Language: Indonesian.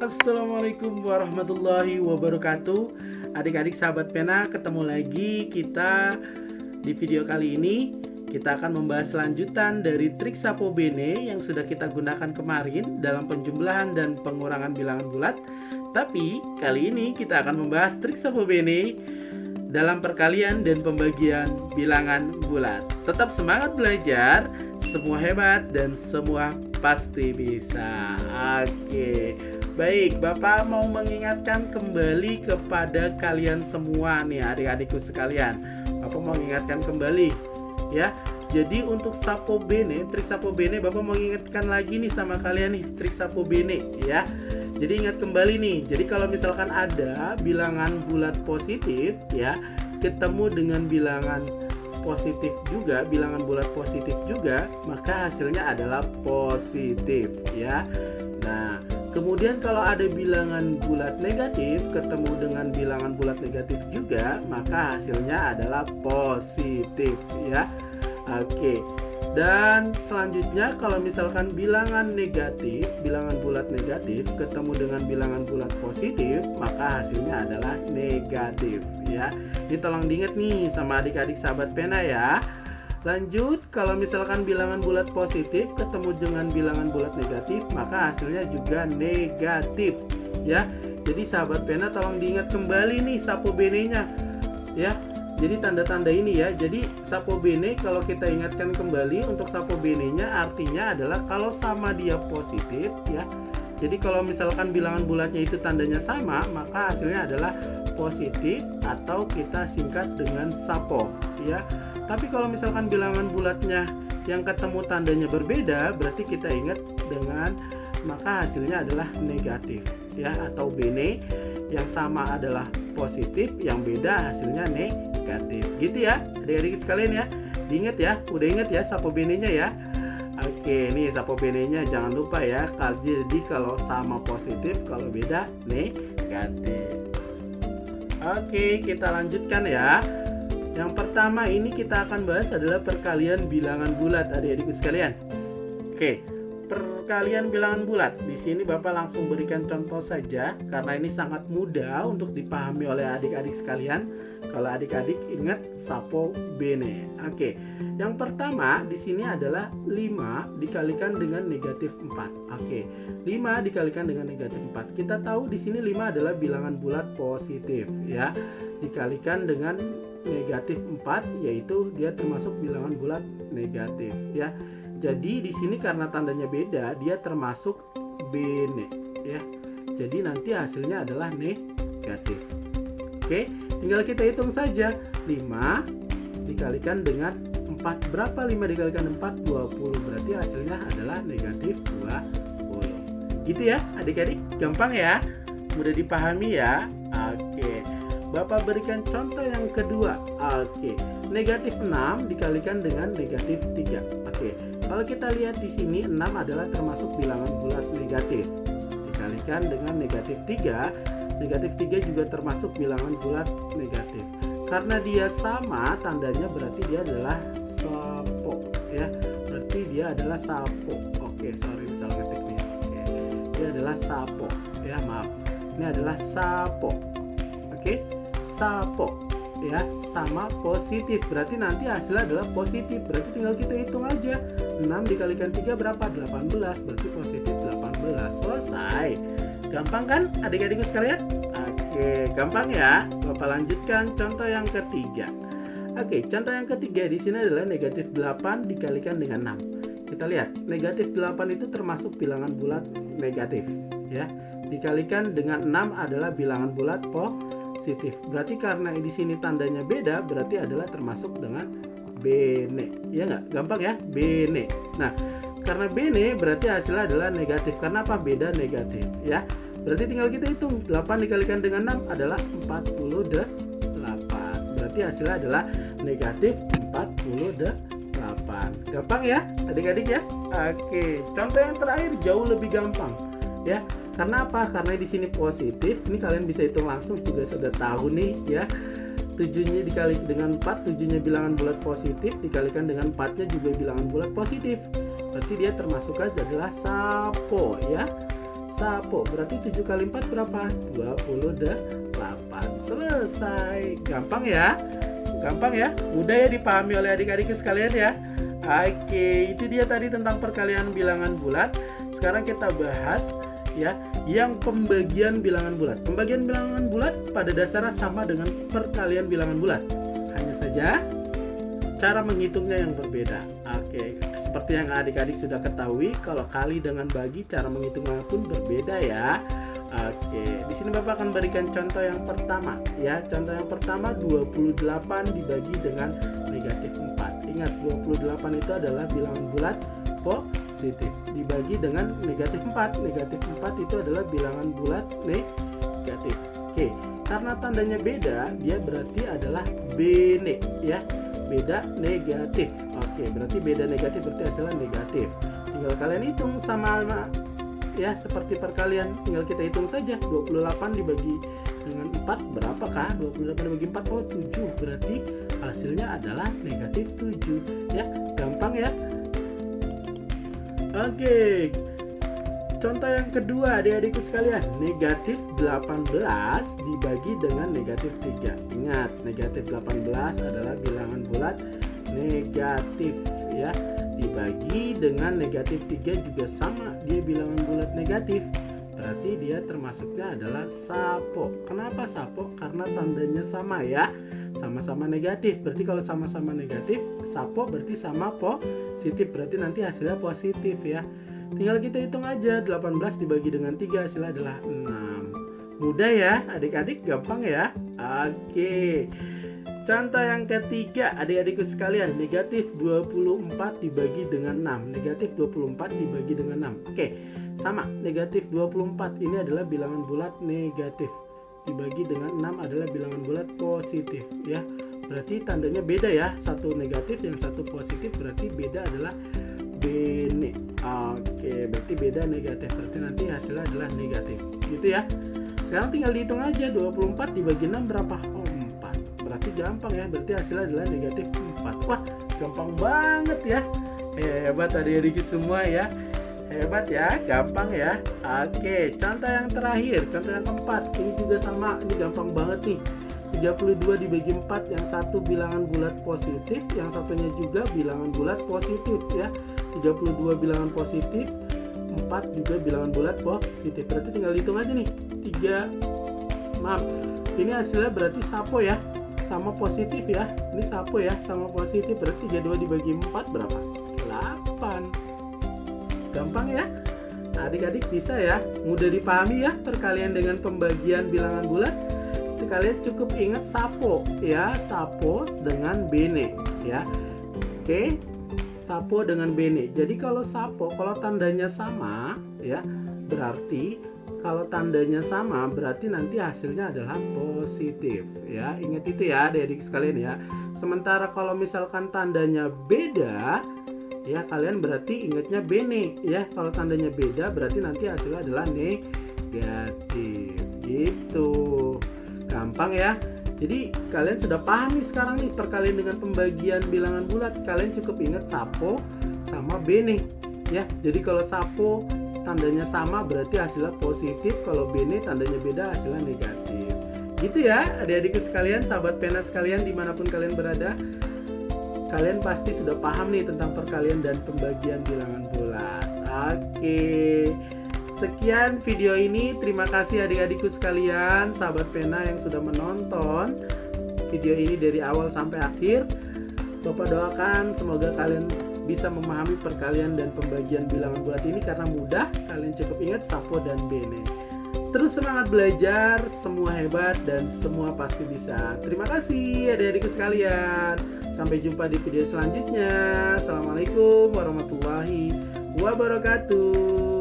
Assalamualaikum warahmatullahi wabarakatuh. Adik-adik sahabat pena, ketemu lagi kita di video kali ini. Kita akan membahas lanjutan dari trik Sapo Bene yang sudah kita gunakan kemarin dalam penjumlahan dan pengurangan bilangan bulat. Tapi kali ini kita akan membahas trik Sapo Bene dalam perkalian dan pembagian bilangan bulat. Tetap semangat belajar, semua hebat dan semua pasti bisa. Oke. Baik, Bapak mau mengingatkan kembali kepada kalian semua nih adik-adikku sekalian. Bapak mau mengingatkan kembali ya. Jadi untuk Sapo Bene, trik Sapo Bene Bapak mau mengingatkan lagi nih sama kalian nih trik Sapo Bene ya. Jadi ingat kembali nih. Jadi kalau misalkan ada bilangan bulat positif ya, ketemu dengan bilangan positif juga, bilangan bulat positif juga, maka hasilnya adalah positif ya. Nah, kemudian kalau ada bilangan bulat negatif ketemu dengan bilangan bulat negatif juga, maka hasilnya adalah positif ya. Oke. Dan selanjutnya kalau misalkan bilangan negatif, bilangan bulat negatif ketemu dengan bilangan bulat positif, maka hasilnya adalah negatif ya. Ini tolong diingat nih sama adik-adik sahabat pena ya. Lanjut, kalau misalkan bilangan bulat positif ketemu dengan bilangan bulat negatif, maka hasilnya juga negatif ya. Jadi sahabat pena tolong diingat kembali nih Sapo Bene-nya ya. Jadi tanda-tanda ini ya. Jadi Sapo Bene kalau kita ingatkan kembali untuk Sapo Bene-nya artinya adalah kalau sama dia positif ya. Jadi kalau misalkan bilangan bulatnya itu tandanya sama, maka hasilnya adalah positif atau kita singkat dengan Sapo ya. Tapi kalau misalkan bilangan bulatnya yang ketemu tandanya berbeda, berarti kita ingat dengan maka hasilnya adalah negatif ya, atau Bene yang sama adalah positif, yang beda hasilnya negatif. Gitu ya adik-adik sekalian ya. Diingat ya, udah ingat ya Sapo Bene-nya ya. Oke, nih Sapo Bene-nya jangan lupa ya. Jadi kalau sama positif, kalau beda negatif. Oke, kita lanjutkan ya. Yang pertama ini kita akan bahas adalah perkalian bilangan bulat adik-adik sekalian. Oke, perkalian bilangan bulat. Di sini Bapak langsung berikan contoh saja karena ini sangat mudah untuk dipahami oleh adik-adik sekalian. Kalau adik-adik ingat Sapo Bene. Oke. Yang pertama di sini adalah 5 dikalikan dengan negatif 4. Oke. 5 dikalikan dengan negatif 4. Kita tahu di sini 5 adalah bilangan bulat positif ya. Dikalikan dengan negatif 4 yaitu dia termasuk bilangan bulat negatif ya. Jadi di sini karena tandanya beda, dia termasuk Bene ya. Jadi nanti hasilnya adalah negatif. Oke, tinggal kita hitung saja. 5 dikalikan dengan 4. Berapa 5 dikalikan 4? 20. Berarti hasilnya adalah negatif 20. Gitu ya adik-adik, gampang ya, mudah dipahami ya. Oke, Bapak berikan contoh yang kedua. Oke, negatif 6 dikalikan dengan negatif 3. Oke, kalau kita lihat di sini 6 adalah termasuk bilangan bulat negatif. Dikalikan dengan negatif 3, negatif 3 juga termasuk bilangan bulat negatif. Karena dia sama tandanya berarti dia adalah Sapo ya. Berarti dia adalah Sapo. Oke, sorry salah ngetik nih. Oke. Dia adalah Sapo ya, maaf. Ini adalah Sapo. Oke, Sapo ya, sama positif. Berarti nanti hasilnya adalah positif. Berarti tinggal kita hitung aja. 6 dikalikan 3 berapa? 18. Berarti positif 18. Selesai. Gampang kan adik-adikku sekalian? Oke, gampang ya. Bapak lanjutkan contoh yang ketiga. Oke, contoh yang ketiga di sini adalah negatif 8 dikalikan dengan 6. Kita lihat, negatif 8 itu termasuk bilangan bulat negatif ya. Dikalikan dengan 6 adalah bilangan bulat positif. Berarti karena di sini tandanya beda, berarti adalah termasuk dengan Bene. Ya nggak? Gampang ya? Bene. Nah, karena Bene berarti hasilnya adalah negatif. Karena apa? Beda negatif ya. Berarti tinggal kita hitung. 8 dikalikan dengan 6 adalah 48. Berarti hasilnya adalah negatif 48. Gampang ya adik-adik ya. Oke, contoh yang terakhir jauh lebih gampang ya. Karena apa? Karena di sini positif. Ini kalian bisa hitung langsung juga sudah tahu nih ya. 7-nya dikali dengan 4, 7-nya bilangan bulat positif, dikalikan dengan 4-nya juga bilangan bulat positif. Berarti dia termasuk adalah Sapo ya. Sapo. Berarti 7 kali 4 berapa? 28. Selesai. Gampang ya? Gampang ya? Mudah ya dipahami oleh adik-adik sekalian ya? Oke, itu dia tadi tentang perkalian bilangan bulat. Sekarang kita bahas ya yang pembagian bilangan bulat. Pembagian bilangan bulat pada dasarnya sama dengan perkalian bilangan bulat. Hanya saja cara menghitungnya yang berbeda. Oke, seperti yang adik-adik sudah ketahui, kalau kali dengan bagi cara menghitungnya pun berbeda ya. Oke, di sini Bapak akan berikan contoh yang pertama ya. Contoh yang pertama 28 dibagi dengan negatif 4. Ingat 28 itu adalah bilangan bulat positif dibagi dengan negatif 4. Negatif 4 itu adalah bilangan bulat negatif. Oke, karena tandanya beda, dia berarti adalah bene ya. Beda negatif. Oke, berarti beda negatif berarti hasilnya negatif. Tinggal kalian hitung sama ya, seperti perkalian, tinggal kita hitung saja. 28 dibagi dengan 4 berapakah? 28 dibagi 4, oh 7. Berarti hasilnya adalah negatif 7 ya. Gampang ya. Oke, contoh yang kedua adik-adikku sekalian, negatif 18 dibagi dengan negatif 3. Ingat, negatif 18 adalah bilangan bulat negatif ya. Dibagi dengan negatif 3 juga sama, dia bilangan bulat negatif. Berarti dia termasuknya adalah sapo. Kenapa sapo? Karena tandanya sama ya. Sama-sama negatif. Berarti kalau sama-sama negatif, sapo berarti sama positif. Berarti nanti hasilnya positif ya. Tinggal kita hitung aja, 18 dibagi dengan 3 hasilnya adalah 6. Mudah ya adik-adik, gampang ya. Oke, contoh yang ketiga adik-adikku sekalian, negatif 24 dibagi dengan 6. Negatif 24 dibagi dengan 6. Oke, sama, negatif 24 ini adalah bilangan bulat negatif, dibagi dengan 6 adalah bilangan bulat positif ya. Berarti tandanya beda ya, satu negatif yang satu positif, berarti beda adalah bene. Oke, berarti beda negatif, berarti nanti hasilnya adalah negatif gitu ya. Sekarang tinggal dihitung aja, 24 dibagi 6 berapa? Oh, 4. Berarti gampang ya, berarti hasilnya adalah negatif 4. Wah, gampang banget ya. Hebat adik-adik semua ya. Hebat ya, gampang ya. Oke, contoh yang terakhir, contoh yang keempat. Ini juga sama, ini gampang banget nih. 32 dibagi 4, yang satu bilangan bulat positif, yang satunya juga bilangan bulat positif ya. 32 bilangan positif, 4 juga bilangan bulat positif. Berarti tinggal hitung aja nih. 3, maaf, ini hasilnya berarti sapo ya, sama positif ya. Ini sapo ya, sama positif. Berarti 32 dibagi 4 berapa? 8. Gampang ya. Nah, adik-adik bisa ya, mudah dipahami ya perkalian dengan pembagian bilangan bulat. Kalian cukup ingat sapo ya, sapo dengan bene ya. Oke, sapo dengan bene. Jadi kalau sapo, kalau tandanya sama ya, berarti kalau tandanya sama berarti nanti hasilnya adalah positif ya. Ingat itu ya adik-adik sekalian ya. Sementara kalau misalkan tandanya beda ya, kalian berarti ingatnya bene ya. Kalau tandanya beda berarti nanti hasilnya adalah negatif gitu. Gampang ya. Jadi kalian sudah paham nih sekarang nih perkalian dengan pembagian bilangan bulat. Kalian cukup ingat sapo sama bene ya. Jadi kalau sapo tandanya sama berarti hasilnya positif, kalau bene tandanya beda hasilnya negatif. Gitu ya adik-adikku sekalian, sahabat pena sekalian dimanapun kalian berada. Kalian pasti sudah paham nih tentang perkalian dan pembagian bilangan bulat. Oke, sekian video ini. Terima kasih adik-adikku sekalian, sahabat pena yang sudah menonton video ini dari awal sampai akhir. Bapak doakan semoga kalian bisa memahami perkalian dan pembagian bilangan bulat ini karena mudah. Kalian cukup ingat sapo dan bene. Terus semangat belajar, semua hebat dan semua pasti bisa. Terima kasih adik-adikku sekalian. Sampai jumpa di video selanjutnya. Assalamualaikum warahmatullahi wabarakatuh.